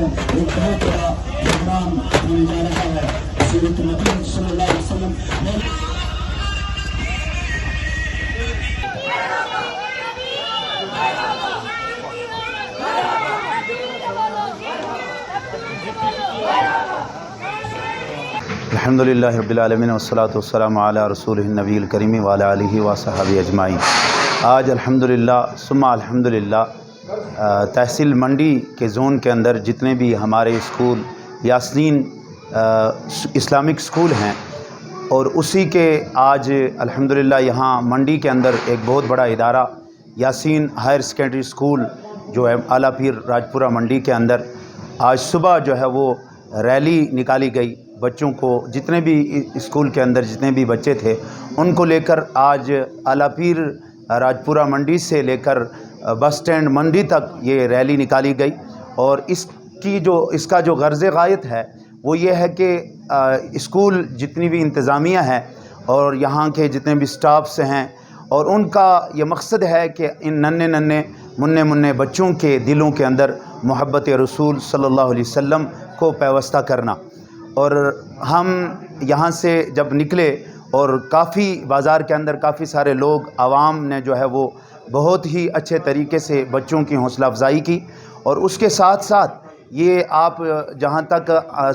میں ایک بہت بڑا پروگرام ہونے جا رہا ہے سیرت نبی صلی اللہ علیہ وسلم. الحمدللہ رب العالمین والصلاة والسلام علی رسولہ النبی الکریم وعلی آلہ وصحبہ اجمعین. آج الحمدللہ ثم الحمدللہ تحصیل منڈی کے زون کے اندر جتنے بھی ہمارے اسکول یاسین اسلامک اسکول ہیں، اور اسی کے آج الحمدللہ یہاں منڈی کے اندر ایک بہت بڑا ادارہ یاسین ہائر سیکنڈری اسکول جو ہے اعلیٰ پیر راجپورہ منڈی کے اندر آج صبح جو ہے وہ ریلی نکالی گئی. بچوں کو جتنے بھی اسکول کے اندر جتنے بھی بچے تھے ان کو لے کر آج اعلیٰ پیر راجپورہ منڈی سے لے کر بس سٹینڈ منڈی تک یہ ریلی نکالی گئی. اور اس کا جو غرض غایت ہے وہ یہ ہے کہ اسکول جتنی بھی انتظامیہ ہے اور یہاں کے جتنے بھی سٹافس ہیں، اور ان کا یہ مقصد ہے کہ ان ننھے بچوں کے دلوں کے اندر محبت رسول صلی اللہ علیہ وسلم کو پیوستہ کرنا. اور ہم یہاں سے جب نکلے اور کافی بازار کے اندر کافی سارے لوگ عوام نے جو ہے وہ بہت ہی اچھے طریقے سے بچوں کی حوصلہ افزائی کی. اور اس کے ساتھ ساتھ یہ آپ جہاں تک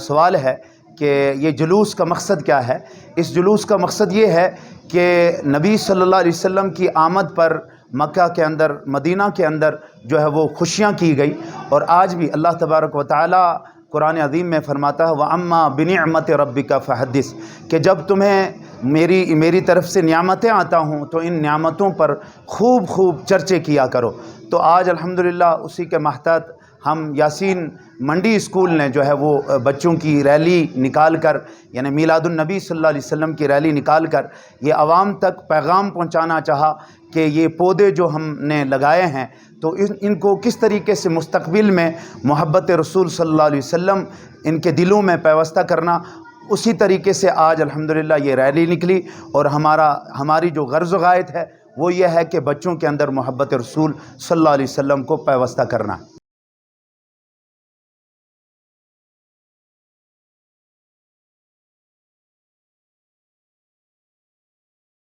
سوال ہے کہ یہ جلوس کا مقصد کیا ہے، اس جلوس کا مقصد یہ ہے کہ نبی صلی اللہ علیہ وسلم کی آمد پر مکہ کے اندر مدینہ کے اندر جو ہے وہ خوشیاں کی گئی. اور آج بھی اللہ تبارک و تعالی قرآن عظیم میں فرماتا ہے وَأَمَّا بِنِعْمَةِ رَبِّكَ فَحَدِّثْ، کہ جب تمہیں میری طرف سے نعمتیں آتا ہوں تو ان نعمتوں پر خوب چرچے کیا کرو. تو آج الحمدللہ اسی کے محتاط ہم یاسین منڈی اسکول نے جو ہے وہ بچوں کی ریلی نکال کر، یعنی میلاد النبی صلی اللہ علیہ وسلم کی ریلی نکال کر یہ عوام تک پیغام پہنچانا چاہا کہ یہ پودے جو ہم نے لگائے ہیں تو ان کو کس طریقے سے مستقبل میں محبت رسول صلی اللہ علیہ وسلم ان کے دلوں میں پیوستہ کرنا. اسی طریقے سے آج الحمدللہ یہ ریلی نکلی، اور ہماری جو غرض و غایت ہے وہ یہ ہے کہ بچوں کے اندر محبت رسول صلی اللہ علیہ وسلم کو پیوستہ کرنا.